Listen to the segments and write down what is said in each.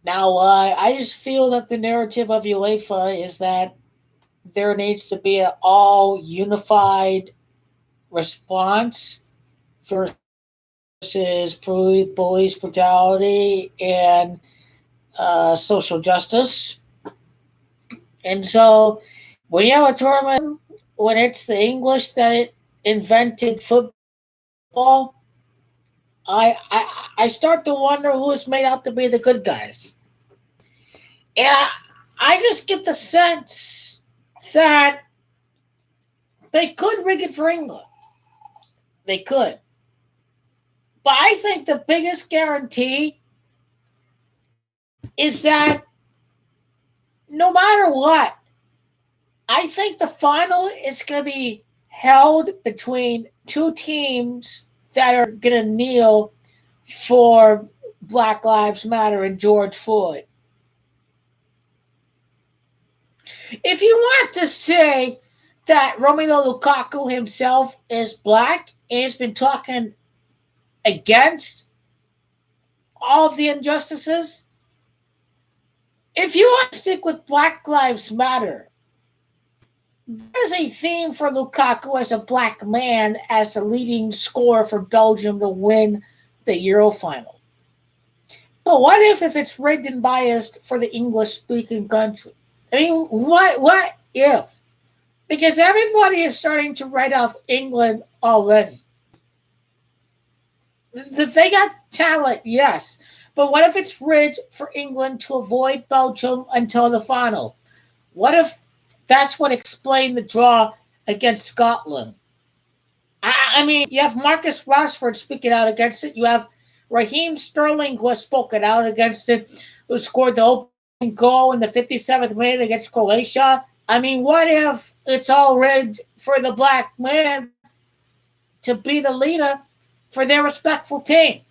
Now, I just feel that the narrative of UEFA is that there needs to be an all unified response versus police brutality and social justice. And so, when you have a tournament, when it's the English that it invented football, I start to wonder who is made out to be the good guys. And I just get the sense that they could rig it for England. They could. But I think the biggest guarantee is that no matter what, I think the final is going to be held between two teams that are going to kneel for Black Lives Matter and George Floyd. If you want to say that Romelu Lukaku himself is black and has been talking against all of the injustices, if you want to stick with Black Lives Matter, there's a theme for Lukaku as a black man as the leading scorer for Belgium to win the Euro final. But what if it's rigged and biased for the English speaking country? I mean, what if? Because everybody is starting to write off England already. They got talent, yes. But what if it's rigged for England to avoid Belgium until the final? What if that's what explained the draw against Scotland? I mean, you have Marcus Rashford speaking out against it. You have Raheem Sterling, who has spoken out against it, who scored the opening goal in the 57th minute against Croatia. I mean, what if it's all rigged for the black man to be the leader for their respectful team?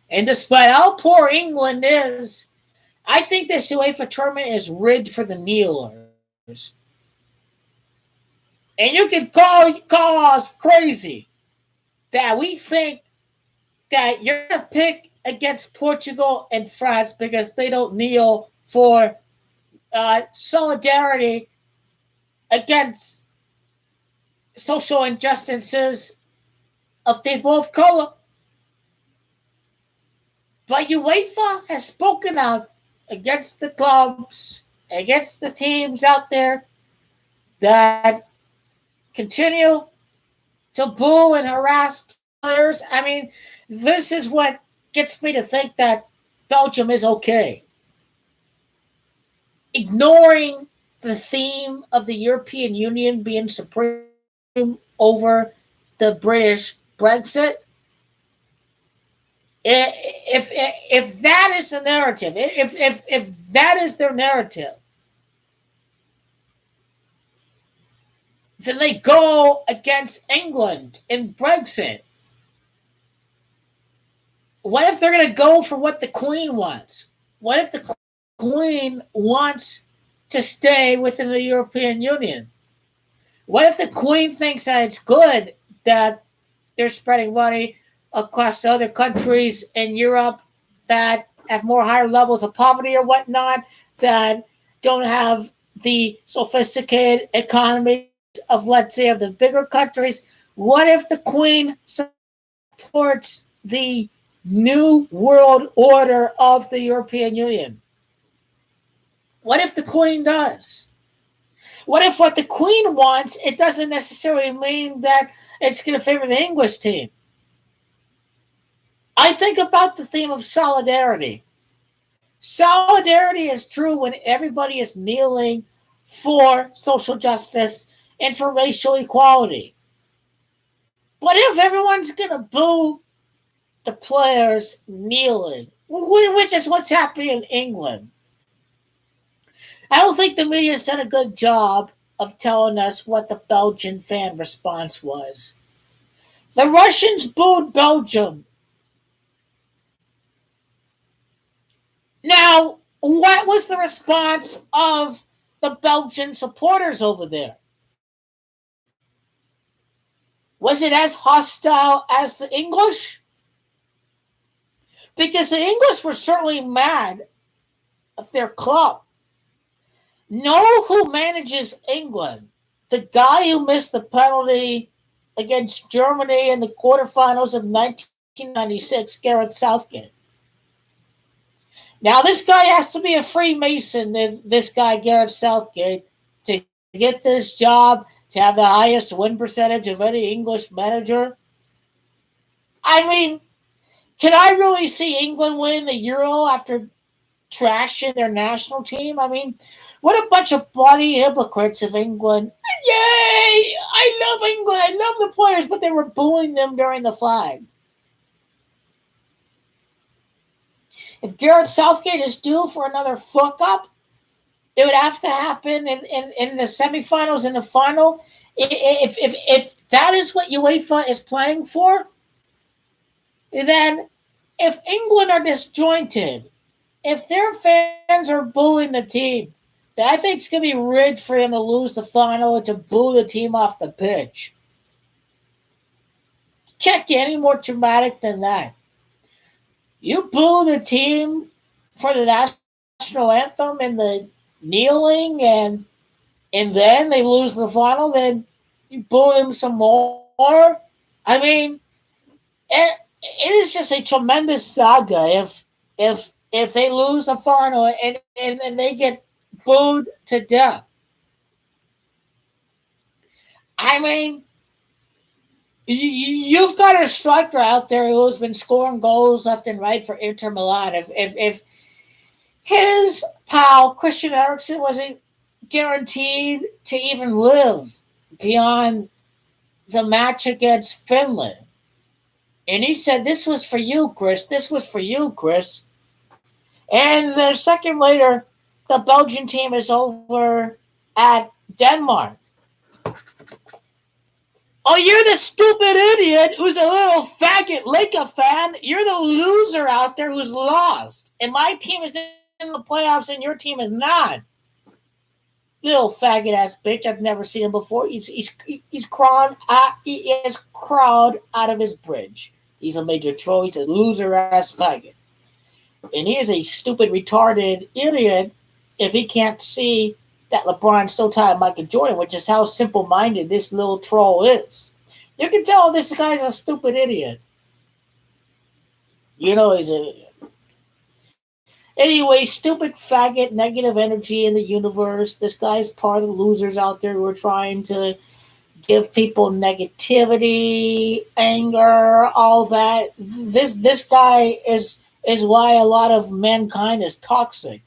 And despite how poor England is, I think this UEFA tournament is rigged for the kneelers. And you can call us crazy that we think that you're going to pick against Portugal and France because they don't kneel for solidarity against social injustices of people of color. But UEFA has spoken out against the clubs, against the teams out there that continue to boo and harass players. I mean, this is what gets me to think that Belgium is okay. Ignoring the theme of the European Union being supreme over the British Brexit. If that is the narrative, if that is their narrative, then they go against England in Brexit. What if they're going to go for what the Queen wants? What if the Queen wants to stay within the European Union? What if the Queen thinks that it's good that they're spreading money across other countries in Europe that have more higher levels of poverty or whatnot, that don't have the sophisticated economies of, let's say, of the bigger countries? What if the Queen supports the new world order of the European Union? What if the Queen does? What if what the Queen wants, it doesn't necessarily mean that it's going to favor the English team? I think about the theme of solidarity. Solidarity is true when everybody is kneeling for social justice and for racial equality. But if everyone's going to boo the players kneeling, which is what's happening in England, I don't think the media has done a good job of telling us what the Belgian fan response was. The Russians booed Belgium. Now, what was the response of the Belgian supporters over there? Was it as hostile as the English? because the English were certainly mad at their club. Know who manages England? The guy who missed the penalty against Germany in the quarterfinals of 1996, Gareth Southgate. Now, this guy has to be a Freemason, this guy, Gareth Southgate, to get this job, to have the highest win percentage of any English manager. I mean, can I really see England win the Euro after trashing their national team? I mean, what a bunch of bloody hypocrites of England. Yay! I love England. I love the players, but they were booing them during the flag. If Gareth Southgate is due for another fuck up, it would have to happen in the semifinals and the final. If that is what UEFA is planning for, then if England are disjointed, if their fans are booing the team, then I think it's going to be rigged for them to lose the final and to boo the team off the pitch. Can't get any more dramatic than that. You boo the team for the national anthem and the kneeling, and then they lose the final, then you boo them some more. I mean, it is just a tremendous saga if they lose a final and they get booed to death. I mean, you've got a striker out there who's been scoring goals left and right for Inter Milan. If his pal Christian Eriksen wasn't guaranteed to even live beyond the match against Finland, and he said, "This was for you, Chris. This was for you, Chris." And the second later, the Belgian team is over at Denmark. Oh, you're the stupid idiot who's a little faggot Laker fan. You're the loser out there who's lost. And my team is in the playoffs and your team is not. Little faggot ass bitch. I've never seen him before. He's crawled out of his bridge. He's a major troll. He's a loser ass faggot. And he is a stupid, retarded idiot if he can't see that LeBron's so tired of Michael Jordan, which is how simple-minded this little troll is. You can tell this guy's a stupid idiot. You know he's an idiot. Anyway, stupid faggot, negative energy in the universe. This guy's part of the losers out there who are trying to give people negativity, anger, all that. This guy is why a lot of mankind is toxic.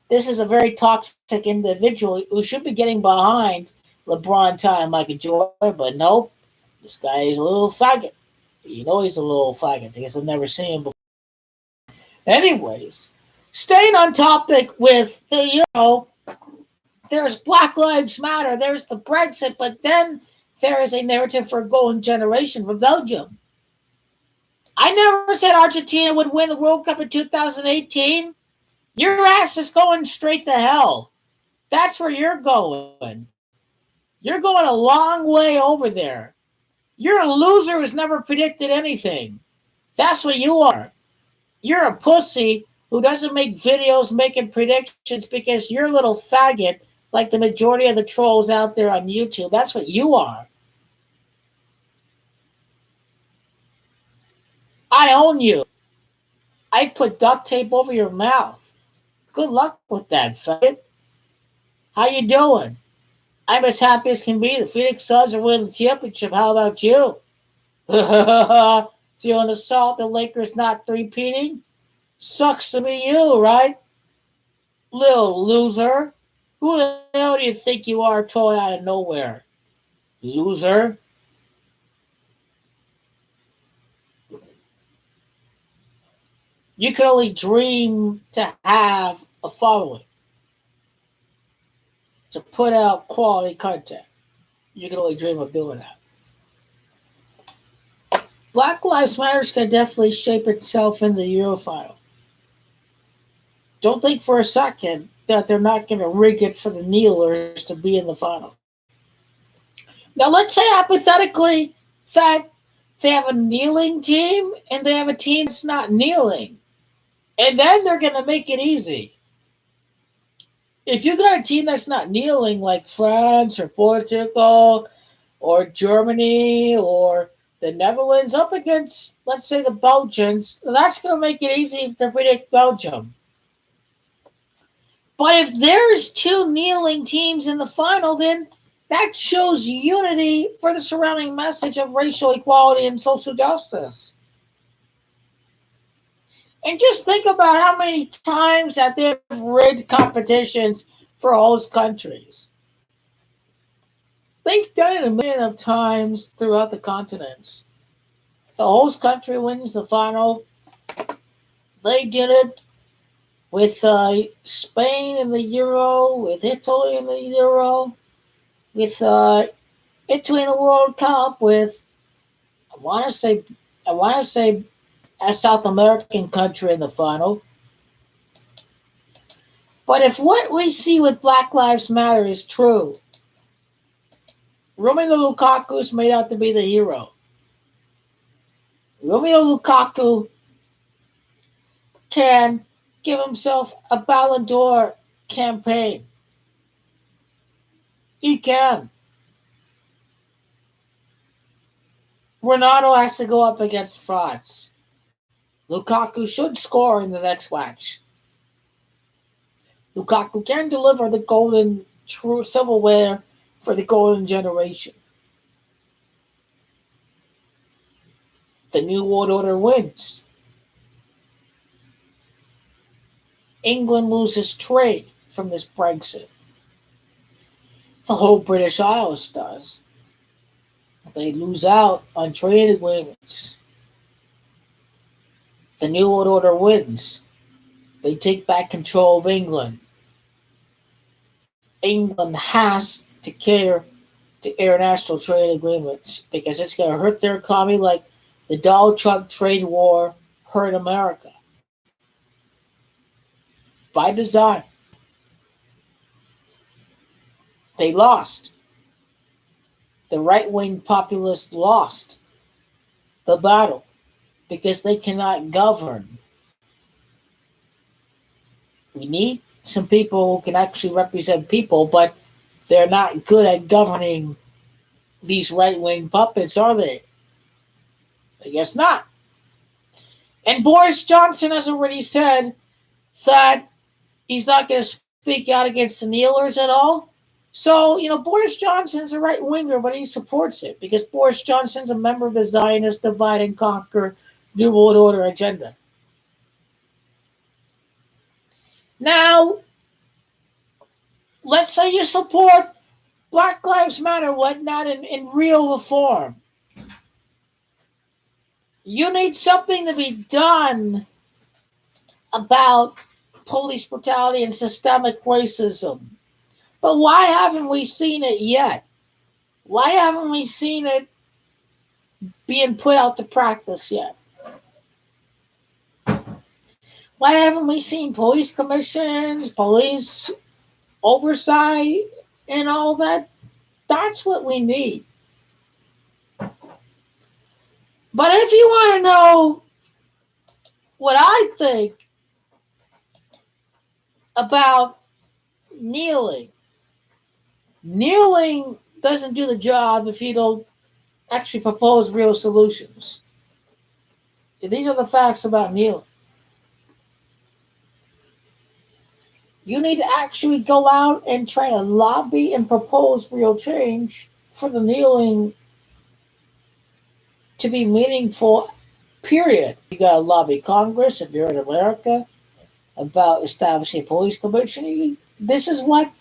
This is a very toxic individual who should be getting behind LeBron time, Michael Jordan, but nope, this guy is a little faggot. You know he's a little faggot because I've never seen him before. Anyways, staying on topic with the, there's Black Lives Matter, there's the Brexit, but then there is a narrative for a golden generation for Belgium. I never said Argentina would win the World Cup in 2018. Your ass is going straight to hell. That's where you're going. You're going a long way over there. You're a loser who's never predicted anything. That's what you are. You're a pussy who doesn't make videos making predictions because you're a little faggot like the majority of the trolls out there on YouTube. That's what you are. I own you. I've put duct tape over your mouth. Good luck with that, faggot. How you doing? I'm as happy as can be. The Phoenix Suns are winning the championship. How about you? Feeling the salt, the Lakers not three-peating? Sucks to be you, right? Little loser. Who the hell do you think you are trolling out of nowhere? Loser. You can only dream to have a following, to put out quality content. You can only dream of doing that. Black Lives Matter can definitely shape itself in the Euro final. Don't think for a second that they're not going to rig it for the kneelers to be in the final. Now, let's say hypothetically that They have a kneeling team and they have a team that's not kneeling. And then they're going to make it easy. If you got a team that's not kneeling, like France or Portugal or Germany or the Netherlands, up against, let's say, the Belgians, that's going to make it easy to predict Belgium. But if there's two kneeling teams in the final, then that shows unity for the surrounding message of racial equality and social justice. And just think about how many times that they've rigged competitions for host countries. They've done it a million of times throughout the continents. The host country wins the final. They did it with Spain in the Euro, with Italy in the Euro, with Italy in the World Cup, with I want to say a South American country in the final. But if what we see with Black Lives Matter is true, Romelu Lukaku is made out to be the hero. Romelu Lukaku can give himself a Ballon d'Or campaign. He can. Ronaldo has to go up against France. Lukaku should score in the next match. Lukaku can deliver the golden true silverware for the golden generation. The New World Order wins. England loses trade from this Brexit. The whole British Isles does. They lose out on trade agreements. The New World Order wins. They take back control of England. England has to care to international trade agreements because it's going to hurt their economy like the Donald Trump trade war hurt America. By design. They lost. The right-wing populists lost the battle because they cannot govern. We need some people who can actually represent people, but they're not good at governing these right-wing puppets, are they? I guess not. And Boris Johnson has already said that he's not going to speak out against the kneelers at all. So, Boris Johnson's a right winger, but he supports it because Boris Johnson's a member of the Zionist divide and conquer New World Order agenda. Now, let's say you support Black Lives Matter, whatnot, in real reform. You need something to be done about police brutality and systemic racism. But why haven't we seen it yet? Why haven't we seen it being put out to practice yet? Why haven't we seen police commissions, police oversight, and all that? That's what we need. But if you want to know what I think about kneeling doesn't do the job if you don't actually propose real solutions. And these are the facts about kneeling. You need to actually go out and try to lobby and propose real change for the kneeling to be meaningful, period. You got to lobby Congress if you're in America about establishing a police commission. This is what,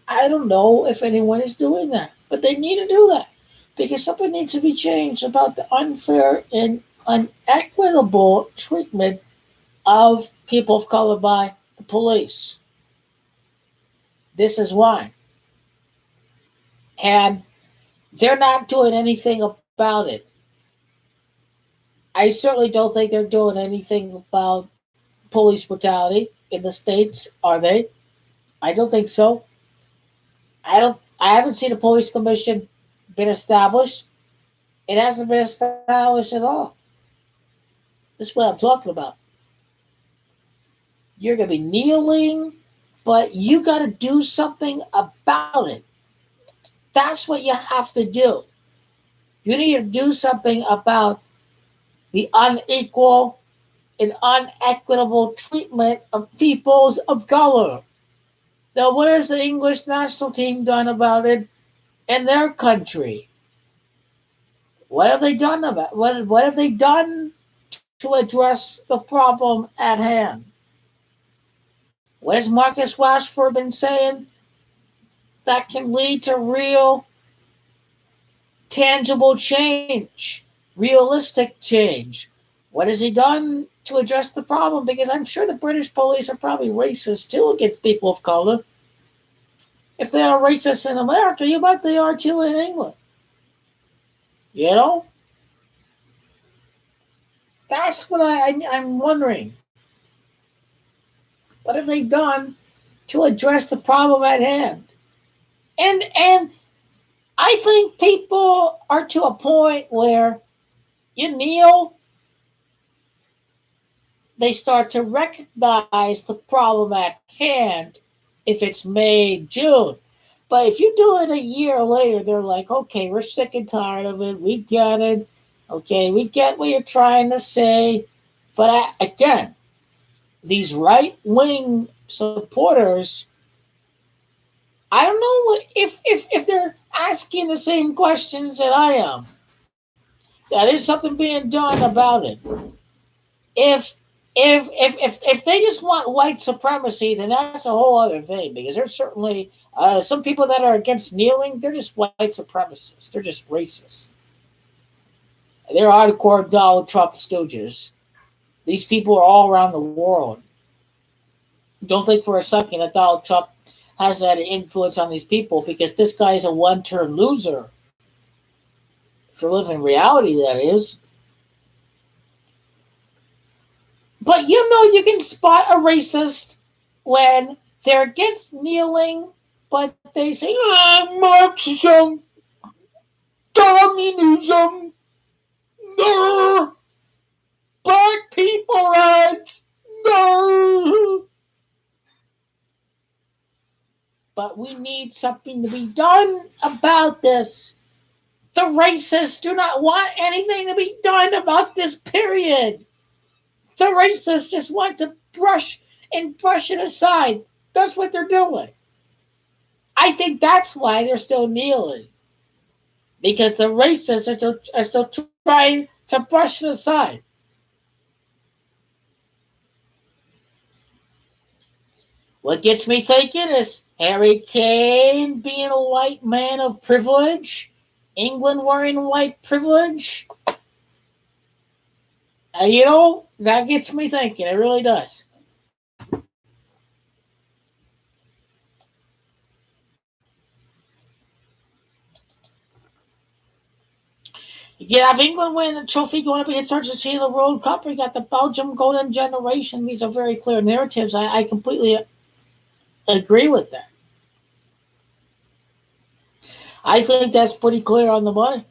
I don't know if anyone is doing that, but they need to do that because something needs to be changed about the unfair and unequitable treatment of people of color by the police. This is why. And they're not doing anything about it. I certainly don't think they're doing anything about police brutality in the States, are they? I don't think so. I haven't seen a police commission been established. It hasn't been established at all. This is what I'm talking about. You're going to be kneeling, but you got to do something about it. That's what you have to do. You need to do something about the unequal and unequitable treatment of peoples of color. Now, what has the English national team done about it in their country? What have they done about it? What have they done to address the problem at hand? What has Marcus Rashford been saying that can lead to real, tangible change, realistic change? What has he done to address the problem? Because I'm sure the British police are probably racist too against people of color. If they are racist in America, you bet they are too in England. You know? That's what I'm wondering. What have they done to address the problem at hand? And I think people are to a point where you kneel, they start to recognize the problem at hand if it's May, June. But if you do it a year later, they're like, okay, we're sick and tired of it. We get it. Okay, we get what you're trying to say. But again, these right wing supporters, I don't know if they're asking the same questions that I am. That is something being done about it. If if they just want white supremacy, then that's a whole other thing. Because there's certainly some people that are against kneeling. They're just white supremacists. They're just racist. They're hardcore Donald Trump stooges. These people are all around the world. Don't think for a second that Donald Trump has that influence on these people, because this guy is a one-turn loser. For living reality, that is. But you know, you can spot a racist when they're against kneeling, but they say, Marxism, communism, no, black people rights, no. But we need something to be done about this. The racists do not want anything to be done about this period. The racists just want to brush it aside. That's what they're doing. I think that's why they're still kneeling. Because the racists are still trying to brush it aside. What gets me thinking is Harry Kane being a white man of privilege, England wearing white privilege. You know, that gets me thinking. It really does. You have England winning the trophy, going up against Argentina, the World Cup. You got the Belgium golden generation. These are very clear narratives. I completely agree with that. I think that's pretty clear on the money.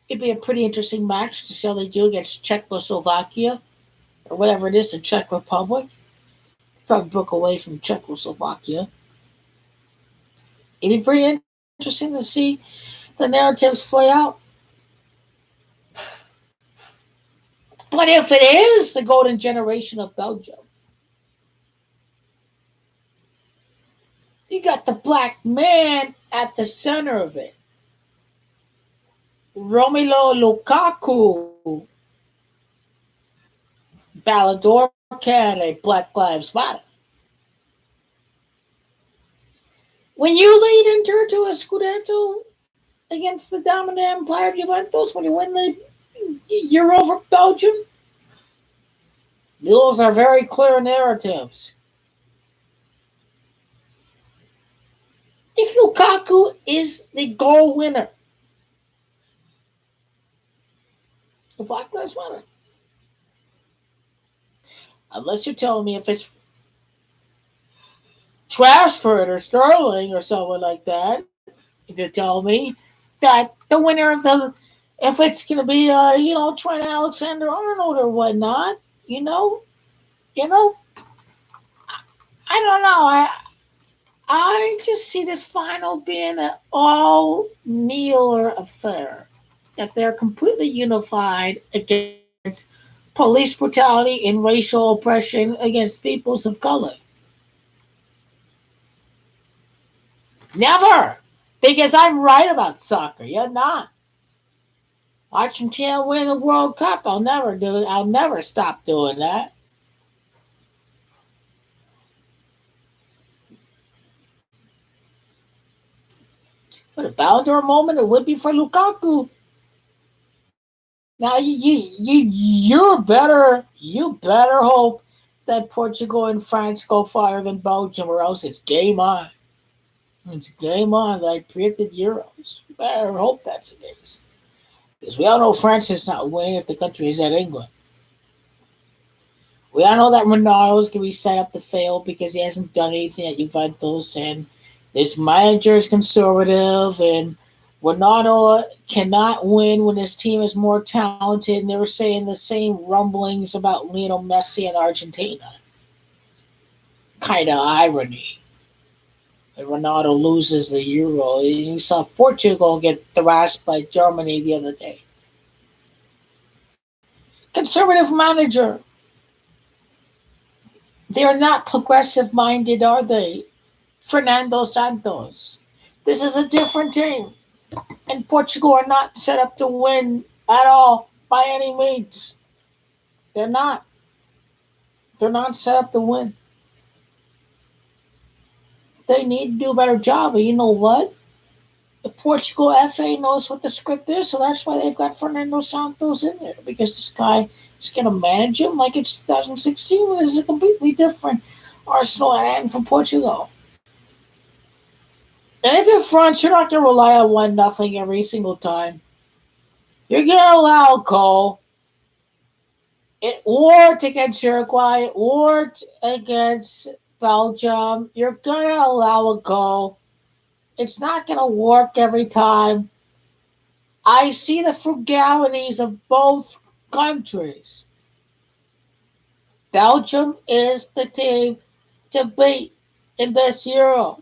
It'd be a pretty interesting match to see how they do against Czechoslovakia or whatever it is, the Czech Republic. Probably broke away from Czechoslovakia. It'd be pretty interesting to see the narratives play out. But if it is the golden generation of Belgium, you got the black man at the center of it. Romelu Lukaku, Ballon d'Or candidate, Black Lives Matter. When you lead into a Scudetto against the dominant empire of Juventus, when you win the Euro for Belgium, those are very clear narratives. If Lukaku is the goal winner, the Black Lives Matter. Unless you're telling me if it's Trashford or Sterling or someone like that, if you tell me that the winner of the, if it's going to be, Trent Alexander Arnold or whatnot, you know, you know, I don't know. I just see this final being an all Mueller affair. That they're completely unified against police brutality and racial oppression against peoples of color. Never! Because I'm right about soccer. You're not. Argentina win the World Cup. I'll never do it. I'll never stop doing that. But a Ballon d'Or moment it would be for Lukaku. Now you better hope that Portugal and France go farther than Belgium, or else it's game on. It's game on. That I predicted Euros. You better hope that's the case, because we all know France is not winning if the country is at England. We all know that Ronaldo's going to be set up to fail because he hasn't done anything at Juventus, and this manager is conservative, and Ronaldo cannot win when his team is more talented. And they were saying the same rumblings about Lionel Messi and Argentina. Kind of irony. And Ronaldo loses the Euro. You saw Portugal get thrashed by Germany the other day. Conservative manager. They're not progressive minded, are they? Fernando Santos. This is a different team. And Portugal are not set up to win at all by any means. They're not. They're not set up to win. They need to do a better job. But you know what? The Portugal FA knows what the script is, so that's why they've got Fernando Santos in there. Because this guy is going to manage him like it's 2016. This is a completely different Arsenal and from Portugal. And if you're France, you're not going to rely on 1-0 every single time. You're going to allow a goal. It worked against Uruguay. It worked against Belgium. You're going to allow a goal. It's not going to work every time. I see the frugalities of both countries. Belgium is the team to beat in this Euro.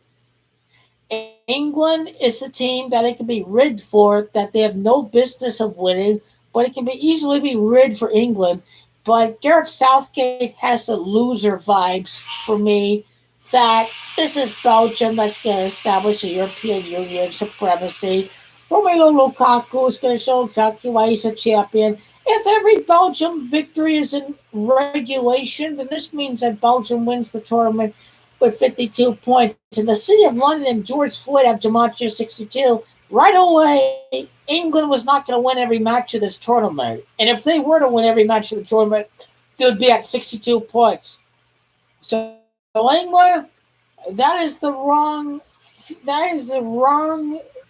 England is a team that it can be rigged for, that they have no business of winning, but it can be easily be rigged for England. But Gareth Southgate has the loser vibes for me, that this is Belgium that's going to establish a European Union supremacy. Romelu Lukaku is going to show exactly why he's a champion. If every Belgium victory is in regulation, then this means that Belgium wins the tournament with 52 points. And the City of London and George Floyd have Gematria 62. Right away, England was not going to win every match of this tournament. And if they were to win every match of the tournament, they would be at 62 points. So England, that is the wrong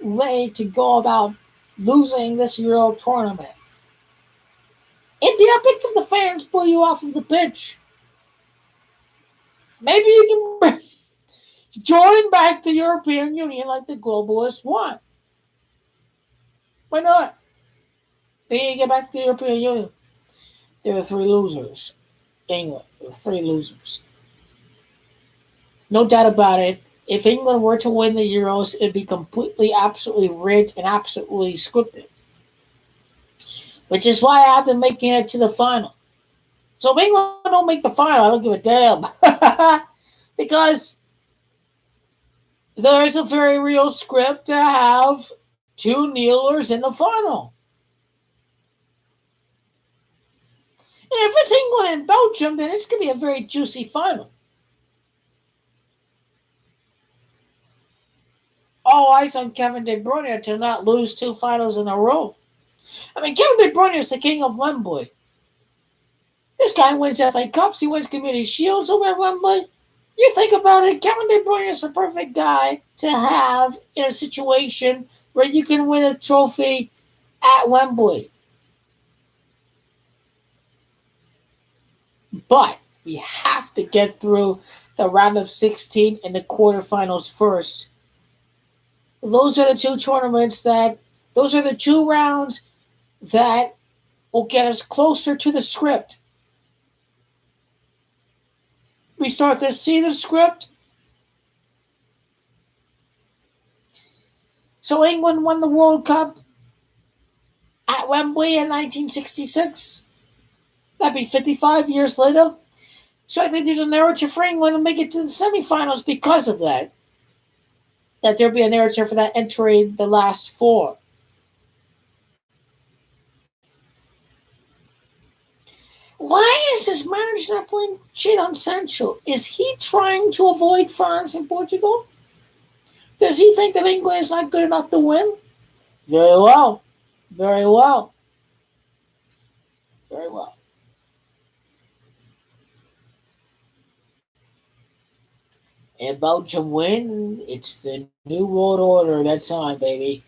way to go about losing this Euro tournament. It'd be epic if the fans pull you off of the pitch. Maybe you can join back the European Union like the globalists want. Why not? They need to get back to the European Union. There are three losers. England, there are three losers. No doubt about it. If England were to win the Euros, it'd be completely, absolutely rigged and absolutely scripted. Which is why I have them making it to the final. So if England don't make the final, I don't give a damn. Because there's a very real script to have two kneelers in the final. And if it's England and Belgium, then it's going to be a very juicy final. All eyes on Kevin De Bruyne to not lose two finals in a row. I mean, Kevin De Bruyne is the king of Wembley. This guy wins FA Cups. He wins Community Shields over at Wembley. You think about it, Kevin De Bruyne is the perfect guy to have in a situation where you can win a trophy at Wembley. But we have to get through the round of 16 and the quarterfinals first. Those are the two tournaments that, those are the two rounds that will get us closer to the script. We start to see the script. So England won the World Cup at Wembley in 1966. That'd be 55 years later. So I think there's a narrative for England to make it to the semifinals because of that. That there'll be a narrative for that entering the last four. Why is this manager not playing Jadon Sancho? Is he trying to avoid France and Portugal? Does he think that England is not good enough to win? Very well. Very well. Very well. And Belgium win. It's the new world order. That's on, baby.